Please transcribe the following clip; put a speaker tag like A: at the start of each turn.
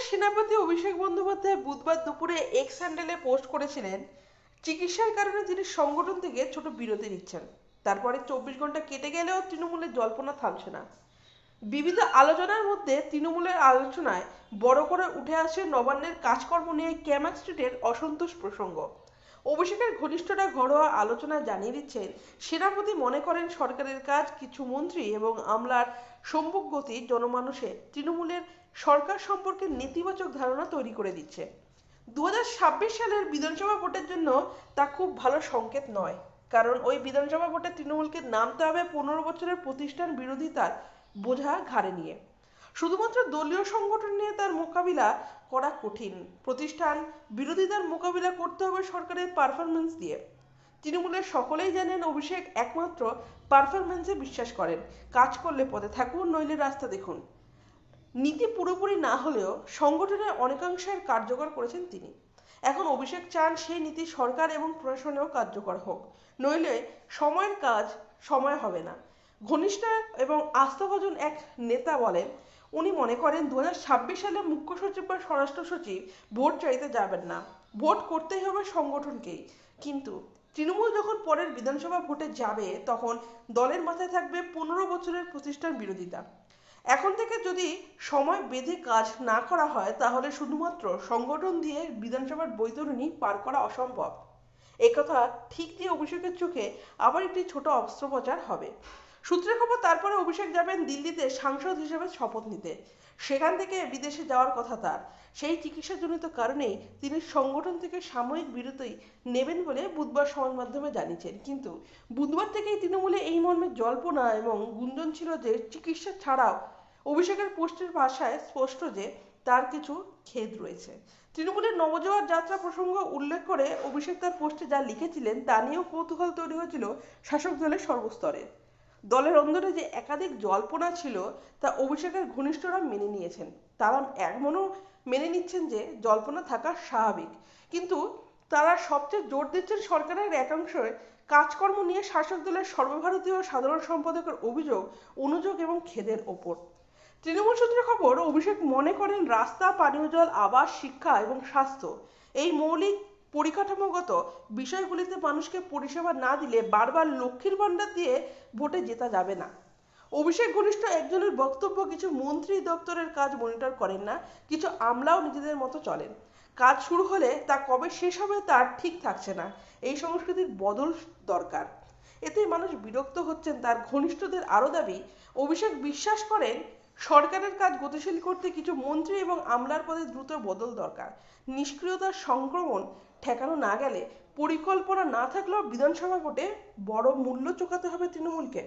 A: তৃণমূলের সেনাপতি অভিষেক বন্দ্যোপাধ্যায় বুধবার দুপুরে এক্স হ্যান্ডেলে পোস্ট করেছিলেন চিকিৎসার কারণে তিনি সংগঠন থেকে ছোট বিরতি নিচ্ছেন। তারপরে 24 ঘন্টা কেটে গেলেও তৃণমূলের জল্পনা থামছে না। বিবিধ আলোচনার মধ্যে তৃণমূলের আলোচনায় বড় করে উঠে আসে নবান্নের কাজকর্ম নিয়ে ক্যামাক স্ট্রিটের অসন্তোষ প্রসঙ্গ। অভিষেকের ঘনিষ্ঠরা ঘরোয়া আলোচনায় জানিয়ে দিচ্ছেন, সেনাপতি মনে করেন সরকারের কাজ কিছু মন্ত্রী এবং আমলার সম্মুখ গতি জনমানুষে তৃণমূলের সরকার সম্পর্কে নেতিবাচক ধারণা তৈরি করে দিচ্ছে। 2026 সালের বিধানসভা ভোটের জন্য তা খুব ভালো সংকেত নয়, কারণ ওই বিধানসভা ভোটে তৃণমূলকে নামতে হবে 15 বছরের প্রতিষ্ঠান বিরোধিতার বোঝা ঘাড়ে নিয়ে। শুধুমাত্র দলীয় সংগঠন নিয়ে তার মোকাবিলা করা কঠিন, প্রতিষ্ঠান বিরোধিতার মোকাবিলা করতে হবে সরকারের পারফরমেন্স দিয়ে। তৃণমূলের সকলেই জানেন অভিষেক একমাত্র পারফরমেন্সে বিশ্বাস করেন। কাজ করলে পদে থাকুন, নইলে রাস্তা দেখুন নীতি পুরোপুরি না হলেও সংগঠনের অনেকাংশের কার্যকর করেছেন তিনি। এখন অভিষেক চান সেই নীতি সরকার এবং প্রশাসনেও কার্যকর হোক, নইলে সময়ের কাজ সময় হবে না। ঘনিষ্ঠ এবং আস্থাভাজন এক নেতা বলেন, উনি মনে করেন 2026 সালে মুখ্য সচিব বা স্বরাষ্ট্র সচিব ভোট চাইতে যাবেন না, ভোট করতেই হবে সংগঠনকেই। কিন্তু তৃণমূল যখন পরের বিধানসভা ভোটে যাবে তখন দলের মাথায় থাকবে 15 বছরের প্রতিষ্ঠান বিরোধিতা। এখন থেকে যদি সময় বেঁধে কাজ না করা হয় তাহলে শুধুমাত্র সংগঠন দিয়ে বিধানসভার বৈতরণী পার করা অসম্ভব। একথা ঠিক দিয়ে অভিষেকের চোখে আবার একটি ছোট অস্ত্রোপচার হবে। সূত্রের খবর, তারপরে অভিষেক যাবেন দিল্লিতে সাংসদ হিসেবে শপথ নিতে। সেখান থেকে বিদেশে যাওয়ার কথা তার। সেই চিকিৎসাজনিত কারণেই তিনি সংগঠন থেকে সাময়িক বিরতি নেবেন বলে বুধবার সংবাদ মাধ্যমে জানিয়েছেন। কিন্তু বুধবার থেকেই তৃণমূলে এই মর্মে জল্পনা এবং গুঞ্জন ছিল যে চিকিৎসা ছাড়াও অভিষেকের পোস্টের ভাষায় স্পষ্ট যে তার কিছু খেদ রয়েছে। তৃণমূলের নবজোয়ার যাত্রা প্রসঙ্গ উল্লেখ করে অভিষেক তার পোস্টে যা লিখেছিলেন তা নিয়েও কৌতূহল তৈরি হয়েছিল শাসক দলের সর্বস্তরে। দলের অন্দরে যে একাধিক জল্পনা ছিল তা অভিষেকের ঘনিষ্ঠরা মেনে নিয়েছেন। তারা এমনও মেনে নিচ্ছেন যে জল্পনা থাকা স্বাভাবিক, কিন্তু তারা সবচেয়ে জোর দিচ্ছেন সরকারের একাংশ কাজকর্ম নিয়ে শাসক দলের সর্বভারতীয় সাধারণ সম্পাদকের অভিযোগ, অনুযোগ এবং খেদের ওপর। তৃণমূল সূত্রে খবর, অভিষেক মনে করেন রাস্তা, পানীয় জল, আবাস, শিক্ষা এবং স্বাস্থ্য এই মৌলিক পরিকাঠামোগত বিষয়গুলিতে মানুষকে পরিষেবা না দিলে বারবার লক্ষ্মীর ভাণ্ডার দিয়ে ভোটে জেতা যাবে না। অভিষেক ঘনিষ্ঠ একজনের বক্তব্য, কিছু মন্ত্রী দপ্তরের কাজ মনিটর করেন না, কিছু আমলাও নিজেদের মতো চলেন। কাজ শুরু হলে তা কবে শেষ হবে তার ঠিক থাকছে না। এই সংস্কৃতির বদল দরকার। এতে মানুষ বিরক্ত হচ্ছেন। তার ঘনিষ্ঠদের আরও দাবি, অভিষেক বিশ্বাস করেন সরকারের কাজ গতিশীল করতে কিছু মন্ত্রী এবং আমলার পদে দ্রুত বদল দরকার। নিষ্ক্রিয়তার সংক্রমণ ঠেকানো না গেলে পরিকল্পনা না থাকলেও বিধানসভা ভোটে বড় মূল্য চোকাতে হবে তৃণমূলকে।